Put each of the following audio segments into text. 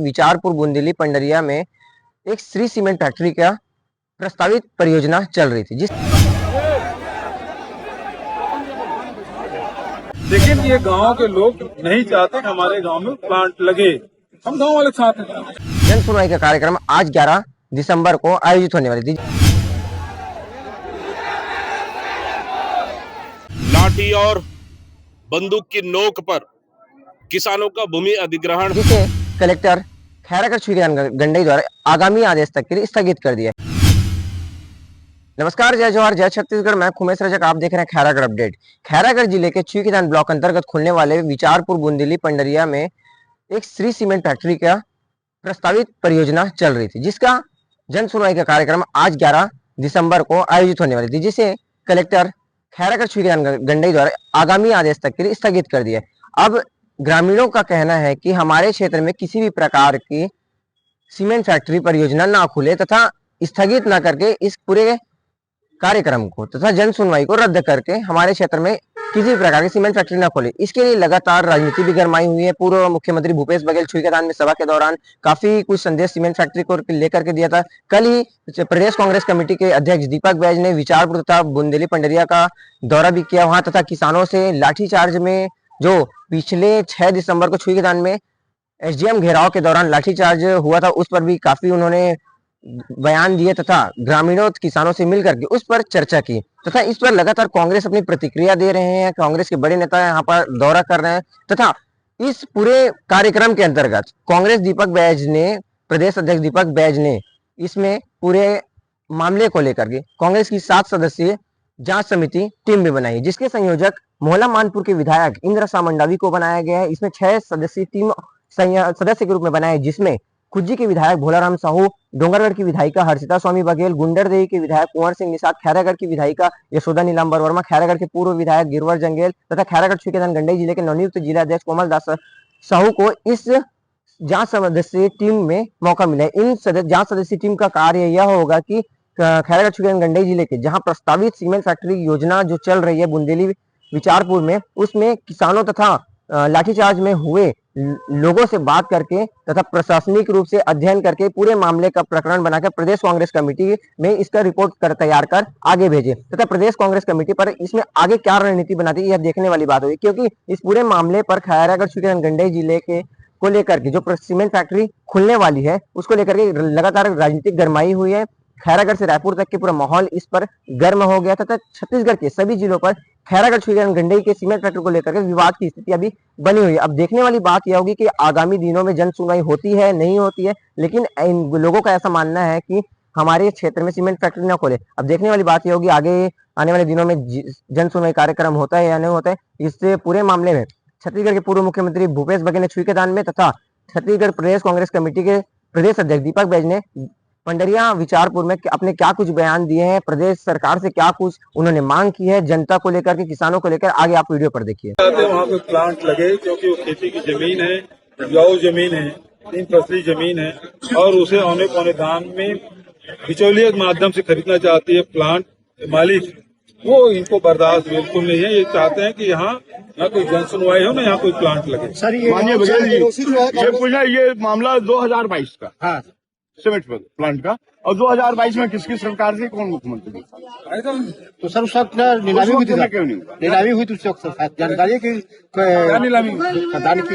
विचारपुर बूंदेली पंडरिया में एक Shri cement factory का प्रस्तावित परियोजना चल रही थी लेकिन ये गांव के लोग नहीं चाहते कि हमारे गांव में प्लांट लगे। हम गांव वाले चाहते हैं। जन सुनवाई का कार्यक्रम आज 11 दिसंबर को आयोजित होने वाली थी। लाठी और बंदूक की नोक पर किसानों का भूमि अधिग्रहण, जिसे कलेक्टर खैरागढ़ छुईखदान गंडई द्वारा आगामी आदेश तक के लिए स्थगित कर दिया। नमस्कार, जय जवाहर, जय छत्तीसगढ़। मैं खुमेश रजक, आप देख रहे हैं खैरागढ़ अपडेट। खैरागढ़ जिले के छुईखदान ब्लॉक अंतर्गत खुलने वाले विचारपुर बूंदेली पंडरिया में एक श्री सीमेंट फैक्ट्री का प्रस्तावित परियोजना चल रही थी, जिसका जन सुनवाई का कार्यक्रम आज 11 दिसंबर को आयोजित होने वाली थी, जिसे कलेक्टर खैरागढ़ छुईखदान गंडई द्वारा आगामी आदेश तक के लिए स्थगित कर दिया। अब ग्रामीणों का कहना है कि हमारे क्षेत्र में किसी भी प्रकार की सीमेंट फैक्ट्री परियोजना ना खुले तथा स्थगित ना करके इस पूरे कार्यक्रम को तथा जन सुनवाई को रद्द करके हमारे क्षेत्र में किसी प्रकार की सीमेंट फैक्ट्री न खोले। इसके लिए लगातार राजनीति भी गरमाई हुई है। पूर्व मुख्यमंत्री भूपेश बघेल छुईखदान में सभा के दौरान काफी कुछ संदेश सीमेंट फैक्ट्री को लेकर के दिया था। कल ही प्रदेश कांग्रेस कमेटी के अध्यक्ष दीपक बैज ने विचारपुर तथा बूंदेली पंडरिया का दौरा भी किया वहां तथा किसानों से लाठीचार्ज में जो पिछले 6 दिसंबर को छुईखदान में एसडीएम घेराव के दौरान लाठीचार्ज हुआ था, उस पर भी काफी उन्होंने बयान दिए तथा ग्रामीणों किसानों से मिलकर के उस पर चर्चा की तथा इस पर लगातार कांग्रेस अपनी प्रतिक्रिया दे रहे हैं। कांग्रेस के बड़े नेता यहाँ पर दौरा कर रहे हैं तथा इस पूरे कार्यक्रम के अंतर्गत कांग्रेस प्रदेश अध्यक्ष दीपक बैज ने इसमें पूरे मामले को लेकर के कांग्रेस की 7 सदस्यीय जांच समिति टीम भी बनाई, जिसके संयोजक मोहला मानपुर के विधायक इंद्र मंडावी को बनाया गया है। इसमें 6 सदस्यीय टीम सदस्य के रूप में बनाए, जिसमें खुज्जी के विधायक भोलाराम साहू, डोंगरगढ़ की विधायिका हर्षिता स्वामी बघेल, गुंडरदेही के विधायक कुंवर सिंह निषाद, खैरागढ़ की विधायिका यशोदा नीलांबर वर्मा, खैरागढ़ के पूर्व विधायक गिरवर जंगेल तथा खैरागढ़ छुईखदान गंडई जिले के नवनियुक्त जिलाध्यक्ष कोमल दास साहू को इस जांच सदस्य टीम में मौका मिला है। इन जांच सदस्य टीम का कार्य यह होगा कि खैरागढ़ छुईखदान गंडई जिले के जहां प्रस्तावित सीमेंट फैक्ट्री योजना जो चल रही है बूंदेली विचारपुर में, उसमें किसानों तथा लाठीचार्ज में हुए लोगों से बात करके तथा प्रशासनिक रूप से अध्ययन करके पूरे मामले का प्रकरण बनाकर प्रदेश कांग्रेस कमेटी में इसका रिपोर्ट तैयार कर आगे भेजे तथा प्रदेश कांग्रेस कमेटी पर इसमें आगे क्या रणनीति बनाती है यह देखने वाली बात होगी, क्योंकि इस पूरे मामले पर खैरागढ़ छुईखदान गंडई जिले के को लेकर के जो सीमेंट फैक्ट्री खुलने वाली है उसको लेकर के लगातार राजनीतिक गरमाई हुई है। खैरागढ़ से रायपुर तक के पूरा माहौल इस पर गर्म हो गया तथा छत्तीसगढ़ के सभी जिलों पर खैरागढ़ छुईखदान गंडई के सीमेंट फैक्ट्री को लेकर के विवाद की स्थिति अभी बनी हुई है। अब देखने वाली बात यह होगी कि आगामी दिनों में जन सुनवाई होती है नहीं होती है, लेकिन इन लोगों का ऐसा मानना है कि हमारे क्षेत्र में सीमेंट फैक्ट्री न खोले। अब देखने वाली बात यह होगी आगे आने वाले दिनों में जन सुनवाई कार्यक्रम होता है या नहीं होता है। इससे पूरे मामले में छत्तीसगढ़ के पूर्व मुख्यमंत्री भूपेश बघेल ने छुईखदान में तथा छत्तीसगढ़ प्रदेश कांग्रेस कमेटी के प्रदेश अध्यक्ष दीपक बैज ने पंडरिया विचारपुर में अपने क्या कुछ बयान दिए हैं, प्रदेश सरकार से क्या कुछ उन्होंने मांग की है, जनता को लेकर के किसानों को लेकर, आगे आप वीडियो पर देखिए। वहाँ पे प्लांट लगे क्योंकि वो खेती की जमीन है, उपजाऊ जमीन है, 3 फसली जमीन है और उसे औने पौने दाम में बिचौलिए के माध्यम से खरीदना चाहती है प्लांट मालिक। वो इनको बर्दाश्त बिल्कुल नहीं है। ये चाहते हैं कि यहाँ न कोई जन सुनवाई हो, न यहाँ कोई प्लांट लगे। सर ये मामला 2022 का, हाँ, सीमेंट प्लांट का, और 2022 में किसकी सरकार से कौन मुख्यमंत्री? तो सर उस वक्त नीलामी हुई थी, नीलामी हुई थी उस वक्त, जानकारी की नीलामी खदान की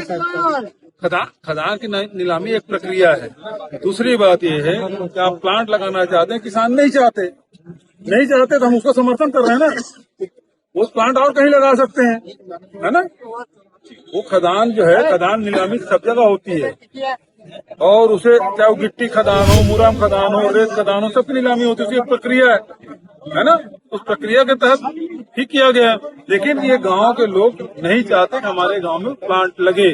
खदान की नीलामी एक प्रक्रिया है। दूसरी बात ये है कि आप प्लांट लगाना चाहते हैं, किसान नहीं चाहते तो हम उसको समर्थन कर रहे हैं ना। वो प्लांट और कहीं लगा सकते हैं, है ना। वो खदान जो है, खदान नीलामी सब जगह होती है और उसे चाहे वो गिट्टी खदान हो, मुराम खदान हो, रेत खदान हो, सबकी नीलामी होती है। उसकी एक प्रक्रिया है ना। उस प्रक्रिया के तहत ठीक किया गया। लेकिन ये गांव के लोग नहीं चाहते कि हमारे गांव में प्लांट लगे।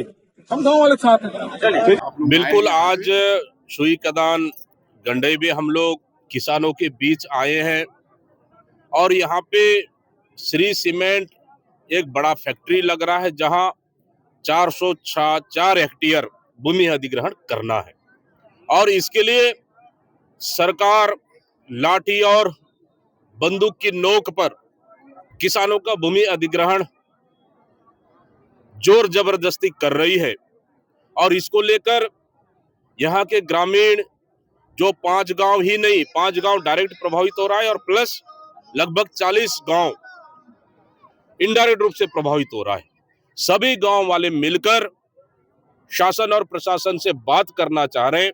हम गांव वाले चाहते हैं। बिल्कुल, आज छुईखदान गंडई में हम लोग किसानों के बीच आए हैं और यहाँ पे श्री सीमेंट एक बड़ा फैक्ट्री लग रहा है जहाँ 404 हेक्टेयर भूमि अधिग्रहण करना है और इसके लिए सरकार लाठी और बंदूक की नोक पर किसानों का भूमि अधिग्रहण जोर जबरदस्ती कर रही है और इसको लेकर यहाँ के ग्रामीण जो 5 गांव ही नहीं, 5 गांव डायरेक्ट प्रभावित हो रहा है और प्लस लगभग 40 गांव इनडायरेक्ट रूप से प्रभावित हो रहा है। सभी गांव वाले मिलकर शासन और प्रशासन से बात करना चाह रहे हैं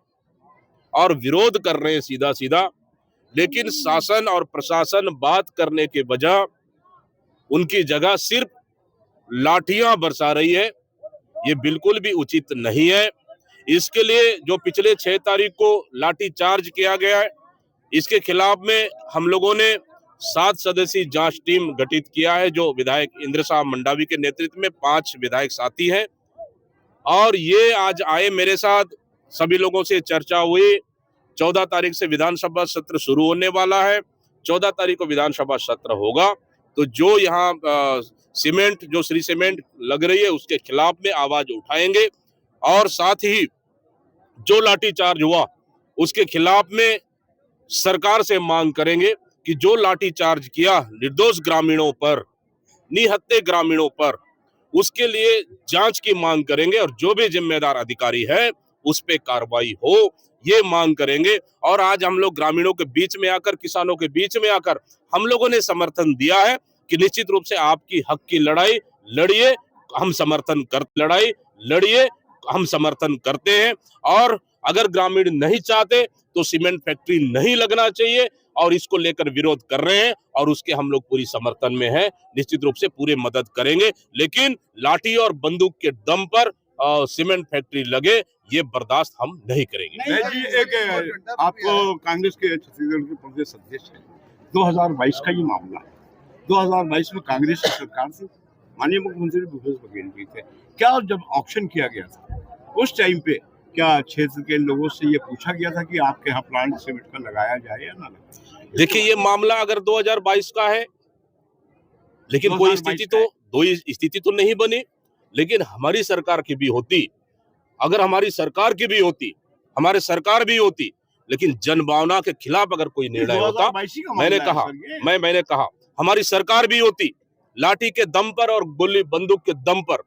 और विरोध कर रहे हैं सीधा सीधा, लेकिन शासन और प्रशासन बात करने के बजाय उनकी जगह सिर्फ लाठियां बरसा रही है। ये बिल्कुल भी उचित नहीं है। इसके लिए जो पिछले 6 तारीख को लाठी चार्ज किया गया है, इसके खिलाफ में हम लोगों ने 7 सदस्यीय जांच टीम गठित किया है, जो विधायक इंद्र साहब मंडावी के नेतृत्व में 5 विधायक साथी हैं। और ये आज आए मेरे साथ, सभी लोगों से चर्चा हुई। 14 तारीख से विधानसभा सत्र शुरू होने वाला है। 14 तारीख को विधानसभा सत्र होगा, तो जो यहाँ सीमेंट, जो श्री सीमेंट लग रही है, उसके खिलाफ में आवाज उठाएंगे और साथ ही जो लाठीचार्ज हुआ उसके खिलाफ में सरकार से मांग करेंगे कि जो लाठीचार्ज किया निर्दोष ग्रामीणों पर, निहत्थे ग्रामीणों पर, उसके लिए जांच की मांग करेंगे और जो भी जिम्मेदार अधिकारी है उस पे कार्रवाई हो, ये मांग करेंगे। और आज हम लोग ग्रामीणों के बीच में आकर, किसानों के बीच में आकर हम लोगों ने समर्थन दिया है कि निश्चित रूप से आपकी हक की लड़ाई लड़िए, हम समर्थन करते हैं। और अगर ग्रामीण नहीं चाहते तो सीमेंट फैक्ट्री नहीं लगना चाहिए और इसको लेकर विरोध कर रहे हैं और उसके हम लोग पूरी समर्थन में हैं, निश्चित रूप से पूरे मदद करेंगे। लेकिन लाठी और बंदूक के दम पर सीमेंट फैक्ट्री लगे, ये बर्दाश्त हम नहीं करेंगे। नहीं जी, एक आपको कांग्रेस के छत्तीसगढ़ के प्रदेश अध्यक्ष है, 2022 का ये मामला है। 2022 में कांग्रेस की सरकार से माननीय मुख्यमंत्री भूपेश बघेल जी थे। क्या जब ऑक्शन किया गया था उस टाइम पे क्या क्षेत्र के लोगों से ये पूछा गया था कि आपके यहाँ प्लांट सीमेंट का लगाया जाए या ना लगाया? देखिए, ये मामला अगर 2022 का है, लेकिन कोई स्थिति तो नहीं बनी। लेकिन हमारी सरकार की भी होती, अगर हमारी सरकार की भी होती, हमारे सरकार भी होती, लेकिन जनभावना के खिलाफ अगर कोई निर्णय होता, मैंने कहा हमारी सरकार भी होती, लाठी के दम पर और गोली बंदूक के दम पर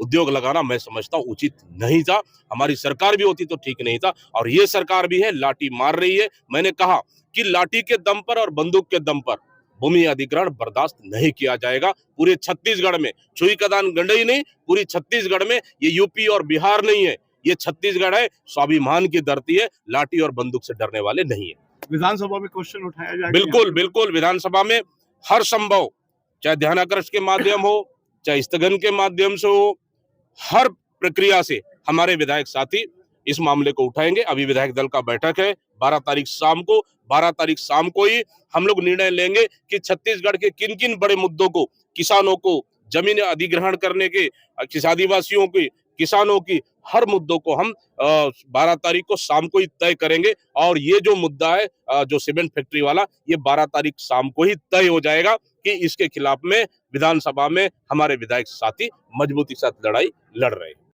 उद्योग लगाना मैं समझता हूं उचित नहीं था। हमारी सरकार भी होती तो ठीक नहीं था, और ये सरकार भी है, लाठी मार रही है। मैंने कहा कि लाठी के दम पर और बंदूक के दम पर भूमि अधिग्रहण बर्दाश्त नहीं किया जाएगा। पूरे छत्तीसगढ़ में, छुई कदान गंडई नहीं, पूरी छत्तीसगढ़ में, ये यूपी और बिहार नहीं है, ये छत्तीसगढ़ है, स्वाभिमान की धरती है, लाठी और बंदूक से डरने वाले नहीं है। विधानसभा में क्वेश्चन उठाया जाएगा? बिल्कुल बिल्कुल, विधानसभा में हर संभव, चाहे ध्यानाकर्षण के माध्यम हो, चाहे स्थगन के माध्यम से हो, हर प्रक्रिया से हमारे विधायक साथी इस मामले को उठाएंगे। अभी विधायक दल का बैठक है 12 तारीख शाम को ही हम लोग निर्णय लेंगे कि छत्तीसगढ़ के किन किन बड़े मुद्दों को, किसानों को जमीन अधिग्रहण करने के, आदिवासियों की, किसानों की, हर मुद्दों को हम 12 तारीख को शाम को ही तय करेंगे। और ये जो मुद्दा है जो सीमेंट फैक्ट्री वाला, ये 12 तारीख शाम को ही तय हो जाएगा कि इसके खिलाफ में विधानसभा में हमारे विधायक साथी मजबूती के साथ लड़ाई लड़ रहे हैं।